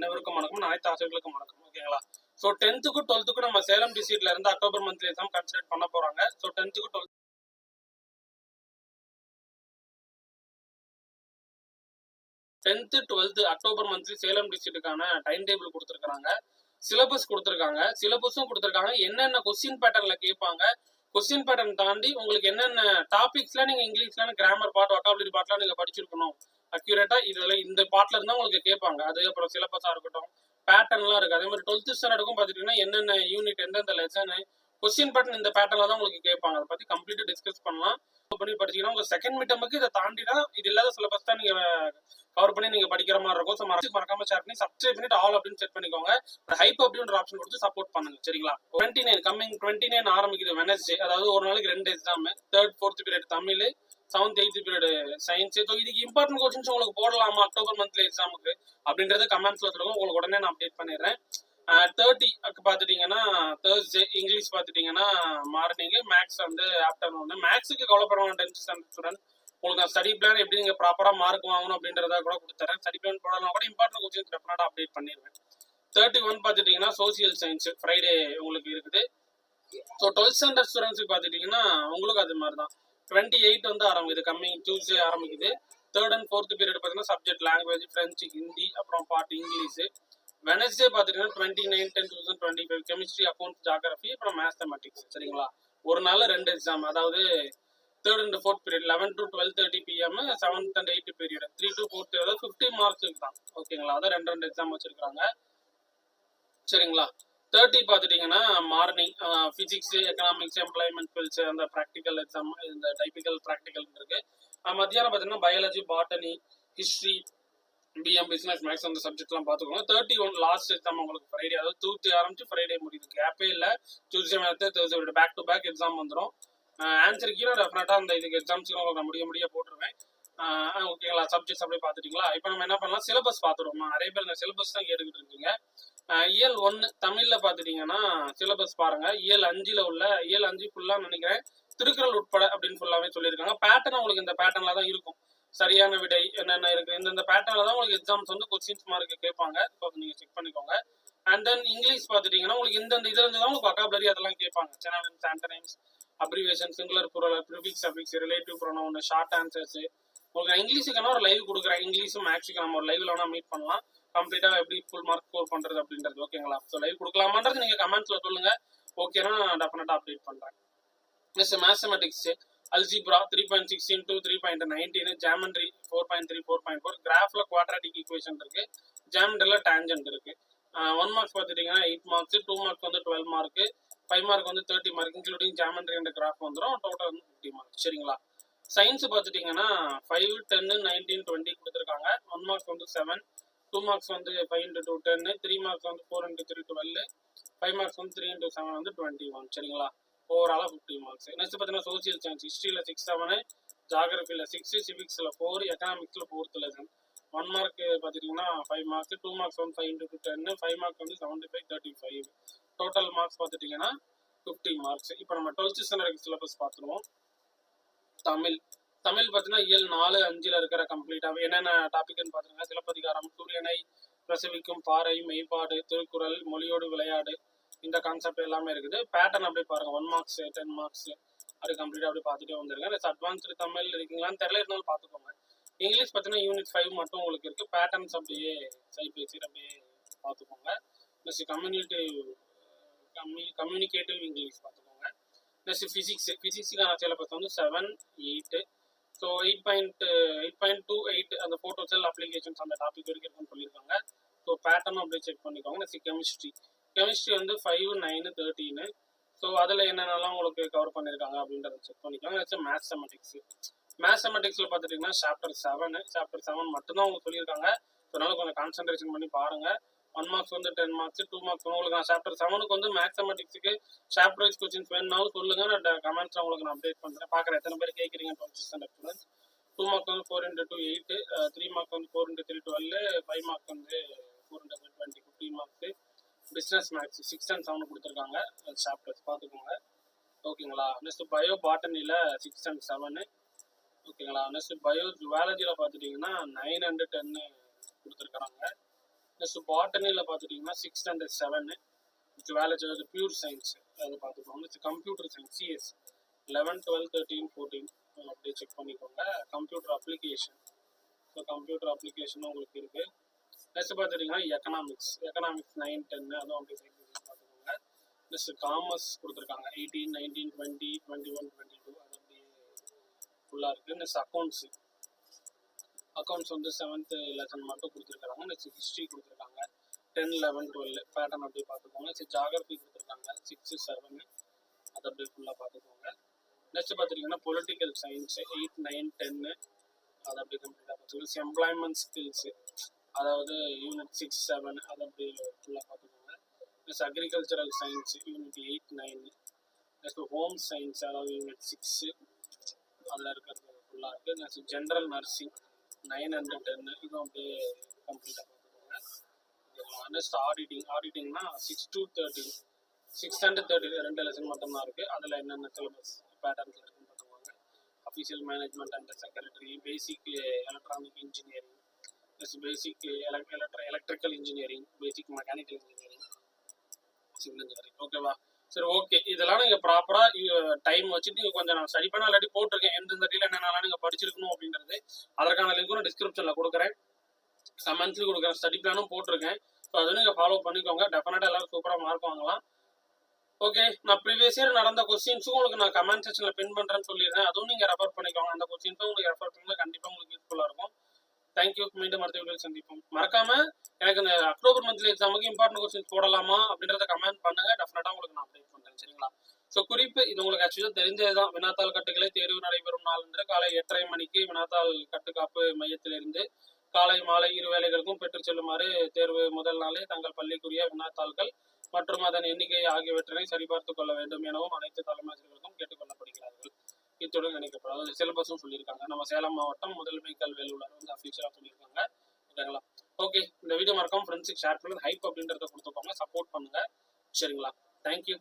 அனைவருக்கும் வணக்கம், அனைத்து ஆசிரியர்களுக்கும் வணக்கம். ஓகேங்களா? ஸோ 10th-க்கும் 12th-க்கும் நம்ம சேலம் டிஸ்ட்ரிக்ட்ல இருந்து அக்டோபர் மந்த்லி எக்ஸாம் கன்சிடர் பண்ண போறாங்க. ஸோ 10th-க்கும் 12th 10th 12th October monthly Salem டிஸ்ட்ரிக்ட்டுக்கான டைம் டேபிள் கொடுத்துருக்காங்க, சிலபஸ் கொடுத்துருக்காங்க, சிலபஸும் கொடுத்துருக்காங்க. என்னென்ன கொஸ்டின் பேட்டர்ன்ல கேட்பாங்க, கொஸ்டின் பேட்டர்ன் தாண்டி உங்களுக்கு என்னென்ன டாபிக்ஸ்ல நீங்க இங்கிலீஷ்ல கிராமர் பார்ட், வொக்காபுலரி பார்ட்லாம் நீங்க படிச்சிருக்கணும் அக்யூரேட்டா. இதுல இந்த பார்ட்ல இருந்தா உங்களுக்கு கேட்பாங்க. அது அப்புறம் சிலபஸா இருக்கட்டும், பேட்டர்ன்லாம் இருக்கு. அதே மாதிரி 12th ஸ்டாண்டர்டுக்கும் பார்த்துட்டீங்கன்னா என்னென்ன யூனிட், எந்தெந்த லெசன், கொஸ்டின் பேட்டர்ன் இந்த பேட்டர்ல தான் உங்களுக்கு கேட்பாங்க. அதை பத்தி கம்ப்ளீட்டா டிஸ்கஸ் பண்ணலாம். பண்ணி படிச்சீங்கன்னா உங்க செகண்ட் மிட்டமுக்கு இதை தாண்டி தான் இது இல்லாத சிலபஸ் தான் நீங்க கவர் பண்ணி நீங்க படிக்கிற மாதிரி இருக்கும். ஸோ மறக்காம ஷேர் பண்ணி சப்ஸ்கிரைப் பண்ணிட்டு ஆல் அப்படின்னு செட் பண்ணிக்கோங்க. ஹைப் அப்படின்ற ஆப்ஷன் கொடுத்து சப்போர்ட் பண்ணுங்க. சரிங்களா? 29 கம்மிங் 29 ஆரம்பிக்குது வெனஸ்டே. அதாவது ஒரு நாளைக்கு 2 exam, 3rd 4th period Tamil, 7th 8th period science. So இதுக்கு இம்பார்ட்டன்ட் கொஸ்டின்ஸ் உங்களுக்கு போடலாமா அக்டோபர் மந்த்லி எக்ஸாமுக்கு அப்படின்றது கமெண்ட்ஸ்ல சொல்லுங்க. உங்களுக்கு உடனே நான் அப்டேட் பண்ணிடுறேன். 30 பார்த்துட்டீங்கன்னா தேர்ஸ்டே, இங்கிலீஷ் பார்த்துட்டீங்கன்னா மார்னிங், மேக்ஸ் வந்து ஆஃப்டர்நூன். மேக்ஸுக்கு கவலைப்பட வேண்டாம் 10th ஸ்டாண்டர்ட் ஸ்டூடெண்ட். உங்களுக்கு நான் ஸ்டடி பிளான் எப்படி நீங்க ப்ராப்பரா மார்க் வாங்கணும் அப்படின்றத கூட கொடுத்துறேன். ஸ்டடி பிளான் போடலாம் கூட இம்பார்ட்டன்ட் கொஸ்டின்ஸ் டெஃபினட்டா அப்டேட் பண்ணிடுவேன். 31 பார்த்துட்டீங்கன்னா சோசியல் சயின்ஸ் ஃப்ரைடே உங்களுக்கு இருக்குது. ஸோ 12th ஸ்டாண்டர்ட் ஸ்டூடெண்ட்ஸுக்கு பார்த்துட்டீங்கன்னா உங்களுக்கு அது மாதிரி தான் 28 வந்து ஆரம்பிக்குது, கம்மிங் டியூஸ்டே ஆரம்பிக்குது. 3rd and 4th பீரியட் பார்த்தீங்கன்னா சப்ஜெக்ட் லாங்குவேஜ், ஃப்ரெஞ்சு, ஹிந்தி, அப்புறம் பார்ட் இங்கிலீஷ். வெனஸ்டே பார்த்துட்டீங்கன்னா 29/10/2025 கெமிஸ்ட்ரி, அக்கௌண்ட், ஜியோகிராஃபி, அப்புறம் மேத்தமெட்டிக்ஸ். சரிங்களா? ஒரு நாள் 2 எக்ஸாம், அதாவது 3rd and 4th period 11 to 12:30 PM, 7th and 8th period 3 to 4th, அதாவது 50 மார்க்ஸ் தான். ஓகேங்களா? அதான் 2 எக்ஸாம் வச்சிருக்காங்க. சரிங்களா? 30 பார்த்துட்டீங்கன்னா morning physics, economics, employment skills, அந்த ப்ராக்டிக்கல் எக்ஸாம், இந்த டைபிக்கல் ப்ராக்டிக்கல் இருக்கு. மத்தியானம் பார்த்தீங்கன்னா biology, botany, history, PM, business, maths அந்த சப்ஜெக்ட்லாம் பார்த்துக்கோங்க. 31 லாஸ்ட் எக்ஸாம் உங்களுக்கு ஃப்ரைடே, அதாவது டியூஸ்டே ஆரம்பிச்சு ஃப்ரைடே முடியுது. கேப்பே இல்லை. Tuesday math Thursday back to back exam வந்துடும். ஆன்சர் கீழே டெஃபினட்டா அந்த இதுக்கு எக்ஸாம்ஸுக்கு உங்களுக்கு முடிய போட்டுருவேன். ஓகேங்களா? சப்ஜெக்ட்ஸ் அப்படியே பார்த்துட்டீங்களா? இப்போ நம்ம என்ன பண்ணலாம், சிலபஸ் பார்த்துருவோம். நிறைய பேர் இந்த சிலபஸ் தான் கேட்டுக்கிட்டு இருக்கீங்க. இயல் 1 தமிழ்ல பார்த்துட்டீங்கன்னா சிலபஸ் பாருங்க. இயல் 5ல் உள்ள இயல் 5 ஃபுல்லா நினைக்கிறேன் திருக்குறள் உட்பட அப்படின்னு ஃபுல்லாவே சொல்லியிருக்காங்க. பேட்டர்ன் உங்களுக்கு இந்த பேட்டர்ன்ல தான் இருக்கும். சரியான விடை என்னென்ன இருக்கு, இந்த பேட்டர்ன்ல தான் உங்களுக்கு எக்ஸாம்ஸ் வந்து கொஸ்டின்ஸ் மார்க் கேட்பாங்க. இப்போ நீங்க செக் பண்ணிக்கோங்க. அண்ட் தென் இங்கிலீஷ் பார்த்துட்டீங்கன்னா உங்களுக்கு இந்த இதுல இருந்து தான் உங்களுக்கு வொக்காபுலரி அதெல்லாம் கேட்பாங்க. Synonyms, antonyms, abbreviation, singular plural, prefix, affix, relative pronoun, short answers. உங்களுக்கு நான் இங்கிலீஷுக்கான ஒரு லைவ் கொடுக்குறேன். இங்கிலீஷும் மேக்ஸுக்கு நம்ம ஒரு லைவ்ல வேணா மீட் பண்ணலாம். கம்ப்ளீட்டா எப்படி ஃபுல் மார்க் ஸ்கோர் பண்றது அப்படின்றது. ஓகேங்களா? ஸோ லைவ் கொடுக்கலாமான்றது நீங்க கமெண்ட்ஸ்ல சொல்லுங்க. ஓகேனா நான் டெஃபினட்டா அப்டேட் பண்றேன். Next mathematics, algebra 3.6 into 3.19, geometry 4.3 4.4, கிராஃப்ல குவாட்ராட்டிக் ஈக்குவேஷன் இருக்கு, ஜாமெண்ட்ரில டான்ஜென்ட் இருக்கு. 1 மார்க்ஸ் பார்த்துட்டீங்கன்னா 8 மார்க்ஸ், 2 மார்க்ஸ் வந்து 12 மார்க், 5 மார்க் வந்து 30 mark, including geometry and graph வந்துடும். டோட்டல் வந்து 50 மார்க். சரிங்களா? சயின்ஸ் பார்த்துட்டீங்கன்னா 5, 10, 19, 20 கொடுத்துருக்காங்க. 1 மார்க்ஸ் வந்து 7, 2 மார்க்ஸ் வந்து 5 into 2 10, 3 மார்க்ஸ் வந்து 4 into 3 12, 5 மார்க்ஸ் வந்து 3 into 7 வந்து 21. சரிங்களா? ஓவராலா 50 மார்க்ஸ். நெக்ஸ்ட் பார்த்தீங்கன்னா சோசியல் சயின்ஸ், ஹிஸ்ட்ரியில 6, 7, ஜியோகிராஃபியில் 6, சிவிக்ஸில் 4, எக்கனாமிக்ஸில் 4th லெசன். 1 மார்க் பார்த்துட்டிங்கன்னா 5 மார்க்ஸ், 2 மார்க்ஸ் வந்து 5 into 2 10, 5 மார்க்ஸ் வந்து 75 35. டோட்டல் மார்க்ஸ் பார்த்துட்டிங்கன்னா 50 மார்க்ஸ். இப்போ நம்ம 12th ஸ்டாண்டர்ட் சிலபஸ் பார்த்துருவோம். தமிழ் பார்த்தீங்கன்னா இயல் 4, 5ல் இருக்கிற கம்ப்ளீட்டாக என்னென்ன டாபிக்னு பார்த்துருங்க. சிலப்பதிகாரம், சூரியனை பிரசவிக்கும் பாறை, மெய்ப்பாடு, திருக்குறள், மொழியோடு விளையாடு, இந்த கான்செப்ட் எல்லாமே இருக்குது. பேட்டர்ன் அப்படி பாருங்க. 1 மார்க்ஸ், 10 மார்க்ஸ், அது கம்ப்ளீட்டா அப்படி பார்த்துட்டே வந்துருங்க. அட்வான்ஸ்டு தமிழ் இருக்கீங்களான்னு தெரியல, இருந்தாலும் பார்த்துக்கோங்க. இங்கிலீஷ் பார்த்தீங்கன்னா யூனிட் 5 மட்டும் உங்களுக்கு இருக்கு. பேட்டர்ன்ஸ் அப்படியே சைட் பை சைட் அப்படியே பார்த்துக்கோங்க. நெக்ஸ்ட் கம்யூனிகேட்டிவ் இங்கிலீஷ் பார்த்துக்கோங்க. நெக்ஸ்ட் ஃபிசிக்ஸுக்கான சிலபஸ் வந்து 7, 8. ஸோ 8.28 அந்த ஃபோட்டோ செல் அப்ளிகேஷன்ஸ் அந்த டாபிக் வரைக்கும் இருக்குன்னு சொல்லியிருக்காங்க. ஸோ பேட்டர்னும் அப்படியே செக் பண்ணிக்கோங்க. நெக்ஸ்ட் கெமிஸ்ட்ரி வந்து 5, 9, 13. ஸோ அதில் என்னென்னலாம் உங்களுக்கு கவர் பண்ணியிருக்காங்க அப்படின்றத செக் பண்ணிக்கோங்க. நெக்ஸ்ட் மேத்தமெட்டிக்ஸில் பார்த்துட்டிங்கன்னா சாப்டர் 7 மட்டும்தான் உங்களுக்கு சொல்லியிருக்காங்க. அதனால கொஞ்சம் கான்சன்ட்ரேஷன் பண்ணி பாருங்கள். 1 மார்க்ஸ் வந்து 10 மார்க்ஸ், 2 மார்க்ஸ் உங்களுக்கு நான் சாப்டர் 7க்கு வந்து மேத்தமெட்டிக்ஸுக்கு சாப்டர் வைஸ் கொஸ்டின்ஸ் வேணும்னாலும் சொல்லுங்க. நான் கமெண்ட்ஸ் உங்களுக்கு நான் அப்டேட் பண்ணுறேன். பார்க்குறேன் எத்தனை பேர் கேட்குறீங்க 12th ஸ்டாண்டர்ட் ஸ்டூடெண்ட்ஸ். 2 மார்க்ஸ் வந்து 4 into 2 8, 3 மார்க்ஸ் வந்து 4 into 3 12, 5 மார்க்ஸ் வந்து 4 into 3 20, 15 marks. Business maths 6 and 7 கொடுத்துருக்காங்க. சாப்டர்ஸ் பார்த்துக்கோங்க. ஓகேங்களா? நெக்ஸ்ட் பயோ பாட்டனியில் 6 and 7. ஓகேங்களா? நெக்ஸ்ட் பயோ ஜுவாலஜியில் பார்த்துட்டிங்கன்னா 9 and 10 கொடுத்துருக்காங்க. நெக்ஸ்ட் பாட்டனியில் பார்த்துட்டிங்கன்னா 6th and 7 ஜுவாலஜி, அதாவது பியூர் சயின்ஸ் அதை பார்த்துக்கோங்க. நெக்ஸ்ட் கம்ப்யூட்டர் சயின்ஸ் சிஎஸ் 11, 12, 13, 14 அப்படியே செக் பண்ணிக்கோங்க. கம்ப்யூட்டர் அப்ளிகேஷன், ஸோ கம்ப்யூட்டர் அப்ளிகேஷனும் உங்களுக்கு இருக்குது. நெக்ஸ்ட் பார்த்துட்டிங்கன்னா எக்கனாமிக்ஸ் 9, 10 அதுவும் அப்படியே சைட் பார்த்துக்கோங்க. நெக்ஸ்ட் காமர்ஸ் கொடுத்துருக்காங்க 18, 19, 20, 21, 22 அது அப்படியே ஃபுல்லாக இருக்குது. நெக்ஸ்ட் அக்கௌண்ட்ஸ் வந்து 7th லெசன் மட்டும் கொடுத்துருக்காங்க. நெக்ஸ்ட் ஹிஸ்ட்ரி கொடுத்துருக்காங்க 10, 11, 12 பேட்டர்ன் அப்படியே பார்த்துக்கோங்க. நெக்ஸ்ட் ஜாகிரபி கொடுத்துருக்காங்க 6, 7 அது அப்படியே ஃபுல்லாக பார்த்துக்கோங்க. நெக்ஸ்ட் பார்த்துட்டிங்கன்னா பொலிட்டிக்கல் சயின்ஸ் 8, 9, 10 அது அப்படியே கம்ப்ளீட்டாக பார்த்துக்கோங்க. எம்ப்ளாய்மெண்ட் ஸ்கில்ஸு அதாவது யூனிட் 6, 7 அது அப்படியே ஃபுல்லாக பார்த்துக்கோங்க. Next agricultural science unit 8, 9. Next home science அதாவது யூனிட் 6 அதில் இருக்கிறது ஃபுல்லாக இருக்குது. நெக்ஸ்ட் ஜென்ரல் நர்சிங் 9 and 10 இதுவும் அப்படியே கம்ப்ளீட்டாக பார்த்துக்கோங்க. நெக்ஸ்ட் ஆடிட்டிங்னா 6 to 13, 6th and 13 2 லெசன் மட்டும்தான் இருக்குது. அதில் என்னென்ன சிலபஸ் பேட்டர்ன்ஸ் இருக்குன்னு பார்த்துக்கோங்க. Official management and secretary, basic electronic engineering, basic electrical engineering, basic mechanical engineering, civil engineering. ஓகேவா? சரி, ஓகே. இதெல்லாம் நீங்கள் ப்ராப்பராக டைம் வச்சுட்டு நீங்கள் கொஞ்சம் நான் ஸ்டடி பண்ண ஆல்ரெடி போட்டிருக்கேன். எந்தெந்த டீல என்னென்னலாம் நீங்கள் படிச்சிருக்கணும் அப்படின்றது அதற்கான லிங்க்கும் நான் டிஸ்கிரிப்ஷனில் கொடுக்குறேன். மந்த்லி கொடுக்குறேன், ஸ்டடி பிளானும் போட்டிருக்கேன். ஸோ அது நீங்கள் ஃபாலோ பண்ணிக்கோங்க. டெஃபினட்டாக எல்லாரும் சூப்பராக மார்க் வாங்கலாம். ஓகே, நான் ப்ரீவியஸ் இயர் நடந்த கொஸ்டின்ஸும் உங்களுக்கு நான் கமெண்ட் செக்ஷனில் பின் பண்ணுறேன்னு சொல்லிடுறேன். அதுவும் நீங்கள் ரெஃபர் பண்ணிக்கோங்க. அந்த கொஸ்டின்ஸும் உங்களுக்கு ரெஃபர் பண்ணி கண்டிப்பாக உங்களுக்கு யூஸ்ஃபுல்லாக இருக்கும். தேங்க்யூ. மீண்டும் அடுத்த வீடியோவில் சந்திப்போம். மறக்காம எனக்கு இந்த அக்டோபர் மந்த்லி எக்ஸாமுக்கு இம்பார்ட்டன்ட் கொஸ்டின்ஸ் போடலாமா அப்படின்றத கமெண்ட் பண்ணுங்க. டெஃபினட்டாக உங்களுக்கு நான் அப்டேட் பண்ணுறேன். சரிங்களா? ஸோ குறிப்பு இது உங்களுக்கு ஆக்சுவலாக தெரிஞ்சதுதான். வினாத்தாள் கட்டுகளை தேர்வு நடைபெறும் நாள் என்று காலை 8:30 மணிக்கு வினாத்தாள் கட்டுக்காப்பு மையத்திலிருந்து காலை மாலை 2 வேளைகளுக்கும் பெற்றுச் செல்லுமாறு தேர்வு முதல் நாளே தங்கள் பள்ளிக்குரிய வினாத்தாள்கள் மற்றும் அதன் எண்ணிக்கை ஆகியவற்றினை சரிபார்த்துக் கொள்ள வேண்டும் எனவும் அனைத்து தலைமையாசிரியர்களுக்கும் கேட்டுக்கொள்ளப்படுகிறார்கள். இத்துடன் நினைக்கப்படாது சிலபஸும் சொல்லியிருக்காங்க. நம்ம சேலம் மாவட்டம் முதன்மை கல்வி அலுவலர் வந்து அஃபீஷியலாக சொல்லியிருக்காங்க. ஓகேங்களா? ஓகே, இந்த வீடியோ மறக்காம ஃப்ரெண்ட்ஸுக்கு ஷேர் பண்ணுங்க. ஹைப் அப்படின்றத கொடுத்துக்கோங்க, சப்போர்ட் பண்ணுங்க. சரிங்களா? தேங்க்யூ.